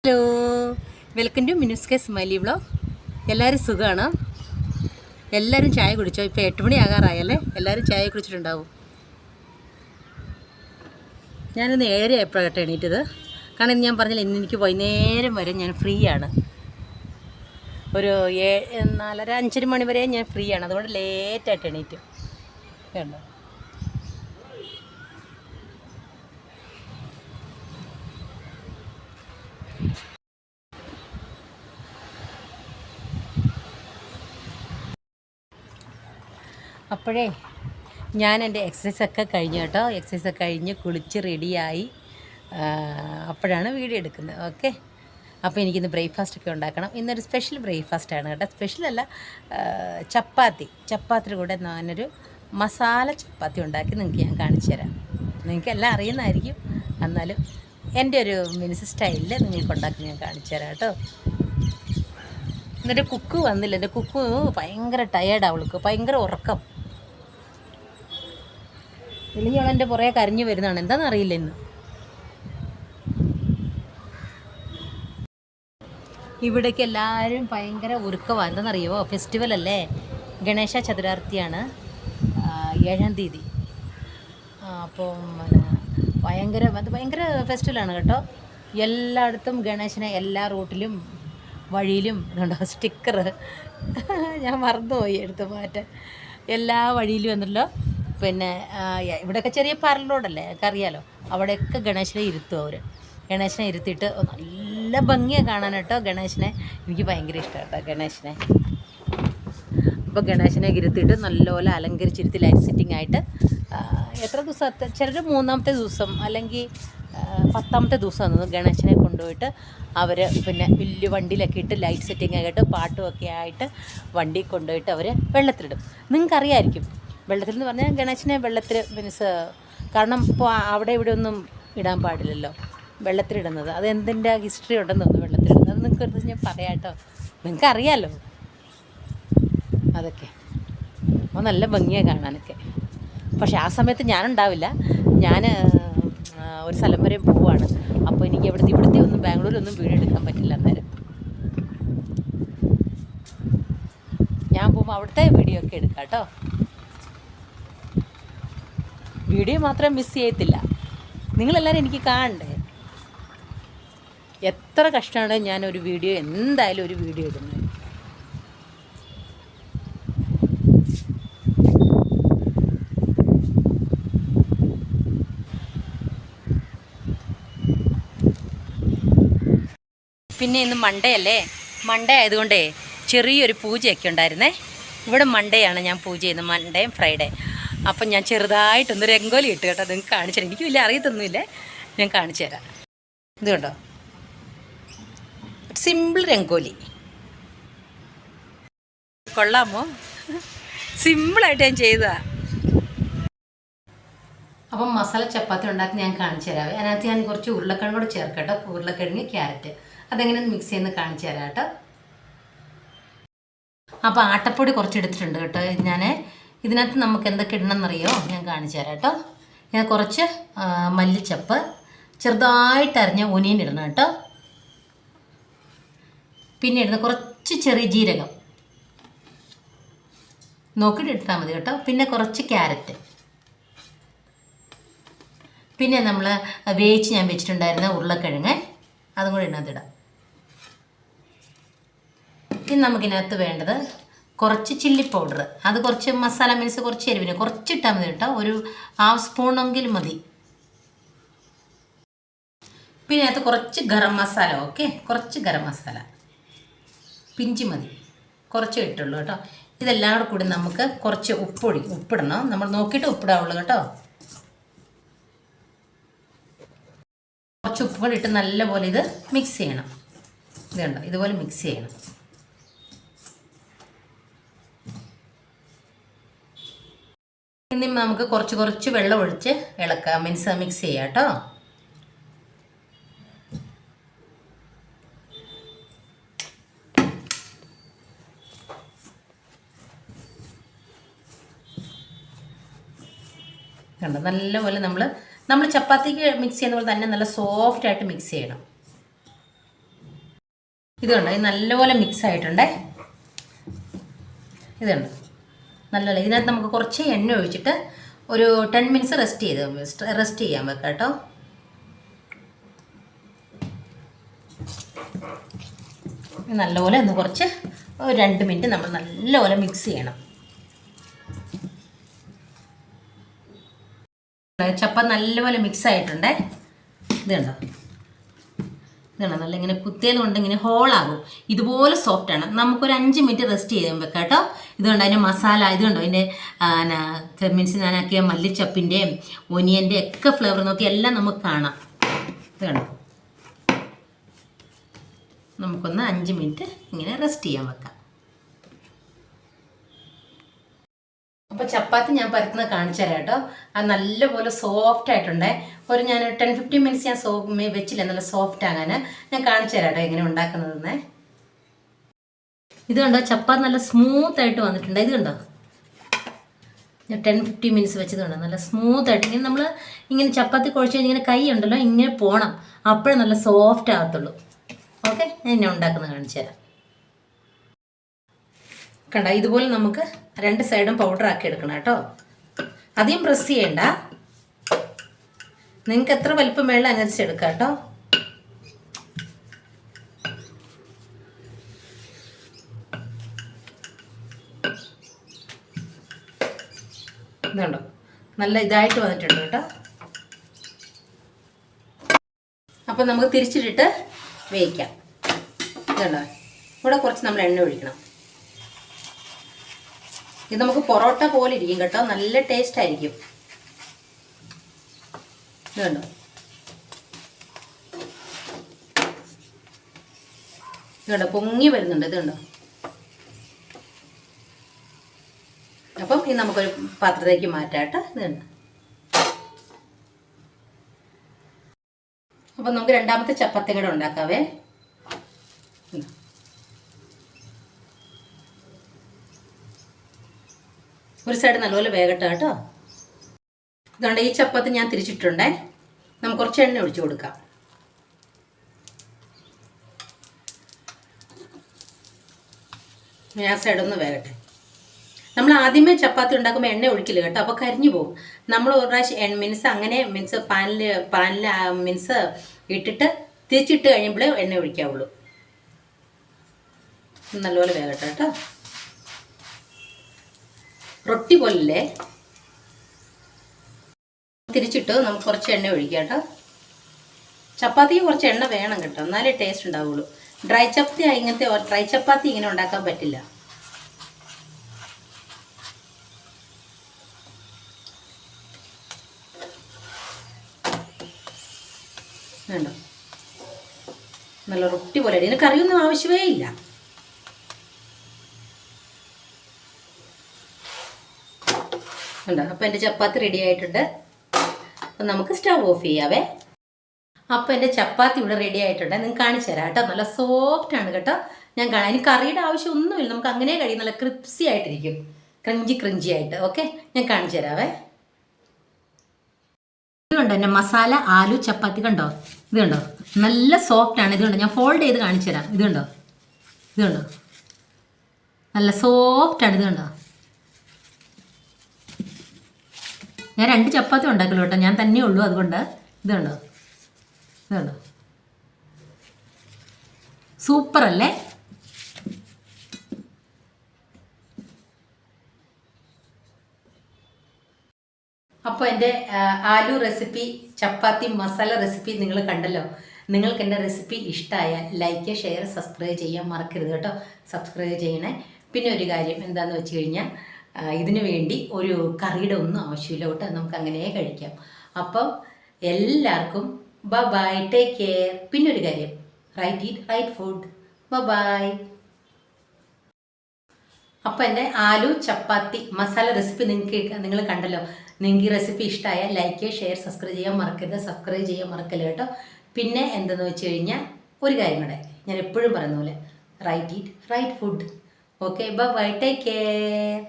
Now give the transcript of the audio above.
Hello, welcome to മിനുസ്കെ smiley vlog. എല്ലാവരും സുഖമാണ്? എല്ലാവരും ചായ കുടിച്ചോ? ഇപ്പോൾ 8 മണി ആകാറായല്ലേ? എല്ലാവരും ചായ കുടിച്ചിട്ടുണ്ടാവും. ഞാനിന്ന് 7:30 ആയപ്പോഴാണ് എണീറ്റത്. കാരണം ഇന്ന് ഞാൻ പറഞ്ഞില്ല, ഇന്ന് എനിക്ക് വൈകുന്നേരം വരെ ഞാൻ ഫ്രീ ആണ്. ഒരു 4:30 5 മണി വരെ ഞാൻ ഫ്രീ ആണ്. അതുകൊണ്ട് ലേറ്റായിട്ട് എണീറ്റു. കണ്ടോ? അപ്പോഴേ ഞാൻ എൻ്റെ എക്സസൈസൊക്കെ കഴിഞ്ഞു കേട്ടോ. എക്സസൈസൊക്കെ കഴിഞ്ഞ് കുളിച്ച് റെഡിയായി അപ്പോഴാണ് വീഡിയോ എടുക്കുന്നത്. ഓക്കെ, അപ്പോൾ എനിക്കിന്ന് ബ്രേക്ക്ഫാസ്റ്റൊക്കെ ഉണ്ടാക്കണം. ഇന്നൊരു സ്പെഷ്യൽ ബ്രേക്ക്ഫാസ്റ്റാണ് കേട്ടോ. സ്പെഷ്യലല്ല, ചപ്പാത്തിയുടെ കൂടെ ഞാനൊരു മസാല ചപ്പാത്തി ഉണ്ടാക്കി നിങ്ങൾക്ക് ഞാൻ കാണിച്ചു തരാം. നിങ്ങൾക്കെല്ലാം അറിയുന്നതായിരിക്കും, എന്നാലും എൻ്റെ ഒരു മിനിസ് സ്റ്റൈലിൽ നിങ്ങൾക്ക് ഉണ്ടാക്കി ഞാൻ കാണിച്ചു തരാം കേട്ടോ. എന്നിട്ട് കുക്ക് വന്നില്ല. എൻ്റെ കുക്ക് ഭയങ്കര ടയേർഡാണ്, അവൾക്ക് ഭയങ്കര ഉറക്കം. എളിഞ്ഞവളെൻ്റെ പുറകെ കരഞ്ഞു വരുന്നതാണ്, എന്താണെന്നറിയില്ല. ഇന്ന് ഇവിടേക്ക് എല്ലാവരും ഭയങ്കര ഒരുക്കമാണ്. എന്താണെന്നറിയുമോ? ഫെസ്റ്റിവൽ അല്ലേ, ഗണേശ ചതുരാർത്ഥിയാണ് 7-ാം തീയതി. അപ്പം ഭയങ്കര ഫെസ്റ്റിവലാണ് കേട്ടോ. എല്ലായിടത്തും ഗണേശനെ എല്ലാ റൂട്ടിലും വഴിയിലും കണ്ടോ സ്റ്റിക്കർ. ഞാൻ മറന്നുപോയി എടുത്ത് മാറ്റാൻ. എല്ലാ വഴിയിലും വന്നല്ലോ. പിന്നെ ഇവിടെയൊക്കെ ചെറിയ പാരലോടല്ലേ, ഒക്കെ അറിയാലോ. അവിടെയൊക്കെ ഗണേശനെ ഇരുത്തും അവർ. ഗണേശനെ ഇരുത്തിയിട്ട് നല്ല ഭംഗിയാണ് കാണാൻ കേട്ടോ. ഗണേശനെ എനിക്ക് ഭയങ്കര ഇഷ്ടമാണ് കേട്ടോ, ഗണേശനെ. അപ്പോൾ ഗണേശനെ ഇരുത്തിയിട്ട് നല്ലപോലെ അലങ്കരിച്ചിരുത്തി ലൈറ്റ് സെറ്റിംഗ് ആയിട്ട് എത്ര ദിവസത്തെ, ചിലർ 3-ാമത്തെ ദിവസം അല്ലെങ്കിൽ 10-ാമത്തെ ദിവസം ഗണേശനെ കൊണ്ടുപോയിട്ട് അവർ പിന്നെ വലിയ വണ്ടിയിലൊക്കെ ഇട്ട് ലൈറ്റ് സെറ്റിംഗ് ആയിട്ട് പാട്ടുമൊക്കെ ആയിട്ട് വണ്ടി കൊണ്ടുപോയിട്ട് അവർ വെള്ളത്തിലിടും. നിങ്ങൾക്കറിയാമായിരിക്കും, വെള്ളത്തിൽ എന്ന് പറഞ്ഞാൽ ഗണേശനെ വെള്ളത്തിൽ മീൻസ്, കാരണം ഇപ്പോൾ അവിടെ ഇവിടെ ഒന്നും ഇടാൻ പാടില്ലല്ലോ വെള്ളത്തിലിടുന്നത്. അത് എന്തിൻ്റെ ഹിസ്റ്ററി ഉണ്ടെന്ന് തോന്നുന്നു വെള്ളത്തിലിടുന്നത്. അത് നിങ്ങൾക്ക് ഞാൻ പറയാം കേട്ടോ, നിങ്ങൾക്കറിയാമല്ലോ അതൊക്കെ. അപ്പോൾ നല്ല ഭംഗിയാണ് കാണാനൊക്കെ. പക്ഷേ ആ സമയത്ത് ഞാനുണ്ടാവില്ല, ഞാൻ ഒരു സ്ഥലം വരെ പോവുകയാണ്. അപ്പോൾ എനിക്ക് ഇവിടുത്തെ ഒന്നും ബാംഗ്ലൂരൊന്നും വീഡിയോ എടുക്കാൻ പറ്റില്ല. അന്നേരം ഞാൻ പോകുമ്പോൾ അവിടുത്തെ വീഡിയോ ഒക്കെ എടുക്കാം കേട്ടോ. വീഡിയോ മാത്രം മിസ് ചെയ്യത്തില്ല, നിങ്ങളെല്ലാവരും എനിക്ക് കാണണ്ടേ. എത്ര കഷ്ടമാണ് ഞാനൊരു വീഡിയോ, എന്തായാലും ഒരു വീഡിയോ ഇടുന്നത്. പിന്നെ ഇന്ന് മൺഡേ അല്ലേ, മൺഡേ ആയതുകൊണ്ടേ ചെറിയൊരു പൂജയൊക്കെ ഉണ്ടായിരുന്നേ. ഇവിടെ മൺഡേയാണ് ഞാൻ പൂജ ചെയ്യുന്നത്, മൺഡേയും ഫ്രൈഡേ. അപ്പം ഞാൻ ചെറുതായിട്ടൊന്ന് രംഗോലി ഇട്ട് കേട്ടോ, നിങ്ങൾക്ക് കാണിച്ചു തരാം. എനിക്ക് വലിയ അറിയത്തൊന്നുമില്ലേ, ഞാൻ കാണിച്ചു തരാം. ഇത് കണ്ടോ, സിമ്പിൾ രംഗോലി. കൊള്ളാമോ? സിമ്പിളായിട്ട് ഞാൻ ചെയ്തതാണ്. അപ്പം മസാല ചപ്പാത്തി ഉണ്ടാക്കി ഞാൻ കാണിച്ചു തരാം. അതിനകത്ത് ഞാൻ കുറച്ച് ഉരുളക്കിഴങ്ങ് കൂടെ ചേർക്കട്ടോ. ഉരുളക്കിഴങ്ങ്, ക്യാരറ്റ്, അതെങ്ങനെ മിക്സ് ചെയ്യുന്നത് കാണിച്ചു തരാം കേട്ടോ. അപ്പോൾ ആട്ടപ്പൊടി കുറച്ച് എടുത്തിട്ടുണ്ട് കേട്ടോ. ഞാൻ ഇതിനകത്ത് നമുക്ക് എന്തൊക്കെ ഇടണമെന്നറിയോ, ഞാൻ കാണിച്ചു തരാം കേട്ടോ. ഞാൻ കുറച്ച് മല്ലിച്ചപ്പ്, ചെറുതായിട്ട് അരിഞ്ഞ ഒനിയൻ ഇടണം കേട്ടോ. പിന്നെ ഇടുന്ന കുറച്ച് ചെറിയ ജീരകം നോക്കിയിട്ട് ഇട്ടാൽ മതി കേട്ടോ. പിന്നെ കുറച്ച് ക്യാരറ്റ്, പിന്നെ നമ്മൾ വേവിച്ച് ഞാൻ വെച്ചിട്ടുണ്ടായിരുന്ന ഉരുളക്കിഴങ്ങ്, അതും കൂടി ഇതിനകത്തിടാം. ഇനി നമുക്കിതിനകത്ത് വേണ്ടത് കുറച്ച് ചില്ലി പൗഡർ, അത് കുറച്ച് മസാല മീൻസ് കുറച്ച് എരിവിന് കുറച്ചിട്ടാൽ മതി കേട്ടോ, ഒരു 1/2 സ്പൂണെങ്കിലും മതി. പിന്നെ അതിനകത്ത് കുറച്ച് ഗരം മസാല, ഓക്കെ, കുറച്ച് ഗരം മസാല പിഞ്ചി മതി, കുറച്ച് ഇട്ടുള്ളൂ കേട്ടോ. ഇതെല്ലാം കൂടി നമുക്ക് കുറച്ച് ഉപ്പിടണം. നമ്മൾ നോക്കിയിട്ട് ഉപ്പിടാവുള്ളൂ കേട്ടോ. കുറച്ച് ഉപ്പ് കൂടി ഇട്ട് നല്ലപോലെ ഇത് മിക്സ് ചെയ്യണം. ഇതുണ്ടോ, ഇതുപോലെ മിക്സ് ചെയ്യണം. ഇനി നമുക്ക് കുറച്ച് വെള്ളം ഒഴിച്ച് ഇളക്കാം, മീൻസ് മിക്സ് ചെയ്യാം കേട്ടോ. കണ്ടോ, നല്ലപോലെ നമ്മൾ ചപ്പാത്തിക്ക് മിക്സ് ചെയ്യുന്ന പോലെ തന്നെ നല്ല സോഫ്റ്റായിട്ട് മിക്സ് ചെയ്യണം. ഇതുണ്ട്, ഇത് നല്ലപോലെ മിക്സ് ആയിട്ടുണ്ടേ. ഇതുണ്ട് നല്ലപോലെ. ഇതിനകത്ത് നമുക്ക് കുറച്ച് എണ്ണ ഒഴിച്ചിട്ട് ഒരു 10 മിനിറ്റ്സ് റെസ്റ്റ് ചെയ്യാൻ വെക്കാം കേട്ടോ. നല്ലപോലെ ഒന്ന് കുറച്ച് ഒരു 2 മിനിറ്റ് നമ്മൾ നല്ലപോലെ മിക്സ് ചെയ്യണം. ചപ്പാത്തി നല്ലപോലെ മിക്സ് ആയിട്ടുണ്ടേ. ഇതുണ്ടോ, നല്ല ഇങ്ങനെ കുത്തിയത് കൊണ്ട് ഇങ്ങനെ ഹോളാകും. ഇതുപോലെ സോഫ്റ്റാണ്. നമുക്കൊരു 5 മിനിറ്റ് റെസ്റ്റ് ചെയ്യാൻ വെക്കാം കേട്ടോ. ഇതുകൊണ്ട് അതിൻ്റെ മസാല, ഇതുണ്ടോ അതിൻ്റെ മീൻസ് ഞാനാക്കിയ മല്ലിച്ചപ്പിൻ്റെയും ഒനിയൻ്റെ ഒക്കെ ഫ്ലേവർ നോക്കി എല്ലാം നമുക്ക് കാണാം. ഇത് കണ്ടോ, നമുക്കൊന്ന് 5 മിനിറ്റ് ഇങ്ങനെ റെസ്റ്റ് ചെയ്യാൻ വെക്കാം. അപ്പോൾ ചപ്പാത്തി ഞാൻ പരത്തുന്നത് കാണിച്ചു തരാം കേട്ടോ. അത് നല്ലപോലെ സോഫ്റ്റ് ആയിട്ടുണ്ടേ. ഞാൻ 10-15 മിനിറ്റ്സ് ഞാൻ വെച്ചില്ല നല്ല സോഫ്റ്റ് ആകാൻ. ഞാൻ കാണിച്ചു തരാം കേട്ടോ എങ്ങനെ ഉണ്ടാക്കുന്നതെന്നേ. ഇത് കണ്ടോ, ചപ്പാത്തി നല്ല സ്മൂത്ത് ആയിട്ട് വന്നിട്ടുണ്ട്. ഇത് കണ്ടോ, ഞാൻ 10-15 മിനിറ്റ്സ് വെച്ചത് കണ്ടോ, നല്ല സ്മൂത്ത് ആയിട്ട്. ഇങ്ങനെ നമ്മൾ ഇങ്ങനെ ചപ്പാത്തി കുഴച്ച് കഴിഞ്ഞാൽ ഇങ്ങനെ കൈ ഉണ്ടല്ലോ ഇങ്ങനെ പോകണം, അപ്പോഴേ നല്ല സോഫ്റ്റ് ആകത്തുള്ളൂ. ഓക്കെ, ഞാൻ എന്നെ ഉണ്ടാക്കുന്നത് കാണിച്ചു തരാം. കണ്ട, ഇതുപോലെ നമുക്ക് 2 സൈഡും പൗഡർ ആക്കി എടുക്കണം കേട്ടോ. അധികം പ്രസ് ചെയ്യണ്ട, നിങ്ങൾക്ക് എത്ര വലിപ്പം വേണം അനുസരിച്ച് എടുക്കാം കേട്ടോ. ഇതുണ്ടോ, നല്ല ഇതായിട്ട് വന്നിട്ടുണ്ട് കേട്ടോ. അപ്പം നമുക്ക് തിരിച്ചിട്ടിട്ട് വേവിക്കാം. ഇതുണ്ടോ, ഇവിടെ കുറച്ച് നമ്മൾ എണ്ണ ഒഴിക്കണം. ഇത് നമുക്ക് പൊറോട്ട പോലെ ഇരിക്കും കേട്ടോ, നല്ല ടേസ്റ്റ് ആയിരിക്കും. ഇതുണ്ടോ, ഇതുണ്ടോ പൊങ്ങി വരുന്നുണ്ട്. ഇതുണ്ടോ, അപ്പം ഇത് നമുക്കൊരു പാത്രത്തിലേക്ക് മാറ്റാം കേട്ടോ. ഇതുണ്ട്. അപ്പം നമുക്ക് രണ്ടാമത്തെ ചപ്പാത്തി കൂടെ ഉണ്ടാക്കാവേ. ഒരു സൈഡ് നല്ലപോലെ വേകട്ടെ കേട്ടോ. ഇതുകൊണ്ട് ഈ ചപ്പാത്തി ഞാൻ തിരിച്ചിട്ടുണ്ടേ. നമുക്ക് കുറച്ച് എണ്ണ ഒഴിച്ചു കൊടുക്കാം. ആ സൈഡൊന്ന് വേകട്ടെ. നമ്മൾ ആദ്യമേ ചപ്പാത്തി ഉണ്ടാക്കുമ്പോൾ എണ്ണ ഒഴിക്കില്ല കേട്ടോ, അപ്പോൾ കരിഞ്ഞു പോകും. നമ്മൾ ഒരു പ്രാവശ്യം മീൻസ് അങ്ങനെ പാനിൽ മീൻസ് ഇട്ടിട്ട് തിരിച്ചിട്ട് കഴിയുമ്പോഴേ എണ്ണ ഒഴിക്കാവുള്ളൂ. നല്ലപോലെ വേകട്ടെ കേട്ടോ. റൊട്ടി പോലല്ലേ. തിരിച്ചിട്ട് നമുക്ക് കുറച്ച് എണ്ണ ഒഴിക്കാം കേട്ടോ. ചപ്പാത്തിക്ക് കുറച്ച് എണ്ണ വേണം കേട്ടോ, എന്നാലേ ടേസ്റ്റ് ഉണ്ടാവുള്ളൂ. ഡ്രൈ ചപ്പാത്തി ഇങ്ങനെ ഉണ്ടാക്കാൻ പറ്റില്ല. വേണ്ടോ, നല്ല റൊട്ടി പോലെ. ഇതിന് കറിയൊന്നും ആവശ്യമേ ഇല്ല. ഉണ്ടോ, അപ്പോൾ എൻ്റെ ചപ്പാത്തി റെഡി ആയിട്ടുണ്ട്. അപ്പം നമുക്ക് സ്റ്റവ് ഓഫ് ചെയ്യാവേ. അപ്പോൾ എൻ്റെ ചപ്പാത്തി ഇവിടെ റെഡി ആയിട്ടുണ്ട്. നിങ്ങൾക്ക് കാണിച്ചു തരാം കേട്ടോ. നല്ല സോഫ്റ്റ് ആണ് കേട്ടോ. ഞാൻ കാണാം, അതിന് കറിയുടെ ആവശ്യമൊന്നുമില്ല, നമുക്ക് അങ്ങനെ കഴിയും. നല്ല ക്രിപ്സി ആയിട്ടിരിക്കും, ക്രഞ്ചി ആയിട്ട്. ഓക്കെ, ഞാൻ കാണിച്ചു തരാവേ. ഇതുകൊണ്ടോ എൻ്റെ മസാല ആലു ചപ്പാത്തി കണ്ടോ. ഇത് കണ്ടോ, നല്ല സോഫ്റ്റ് ആണ്. ഇതുകൊണ്ടോ, ഞാൻ ഫോൾഡ് ചെയ്ത് കാണിച്ചു തരാം. ഇതുണ്ടോ, നല്ല സോഫ്റ്റ് ആണ്. ഇതുണ്ടോ, ഞാൻ 2 ചപ്പാത്തി ഉണ്ടാക്കല്ലോ കേട്ടോ, ഞാൻ തന്നെ ഉള്ളൂ. അതുകൊണ്ട് ഇതുണ്ടോ, സൂപ്പർ അല്ലേ. അപ്പോൾ എൻ്റെ ആലു റെസിപ്പി, ചപ്പാത്തി മസാല റെസിപ്പി നിങ്ങൾ കണ്ടല്ലോ. നിങ്ങൾക്ക് എൻ്റെ റെസിപ്പി ഇഷ്ടമായ ലൈക്ക്, ഷെയർ, സബ്സ്ക്രൈബ് ചെയ്യാൻ മറക്കരുത് കേട്ടോ. സബ്സ്ക്രൈബ് ചെയ്യണേ. പിന്നെ ഒരു കാര്യം എന്താണെന്ന് വെച്ച് കഴിഞ്ഞാൽ, ഇതിനു വേണ്ടി ഒരു കറിയുടെ ഒന്നും ആവശ്യമില്ല കേട്ടോ, നമുക്ക് അങ്ങനെ കഴിക്കാം. അപ്പം എല്ലാവർക്കും ബൈ, ടേക്ക് കെയർ. പിന്നെ ഒരു കാര്യം, റൈറ്റ് ഫുഡ്. ബൈ. അപ്പം എൻ്റെ ആലു ചപ്പാത്തി മസാല റെസിപ്പി നിങ്ങൾ കണ്ടല്ലോ. നിങ്ങൾക്ക് ഈ റെസിപ്പി ഇഷ്ടമായ ലൈക്ക്, ഷെയർ, സബ്സ്ക്രൈബ് ചെയ്യാൻ മറക്കല്ലേ കേട്ടോ. പിന്നെ എന്തെന്ന് വെച്ച് കഴിഞ്ഞാൽ ഒരു കാര്യം കൂടെ, ഞാൻ എപ്പോഴും പറയുന്ന പോലെ right food. Okay, bye, take care.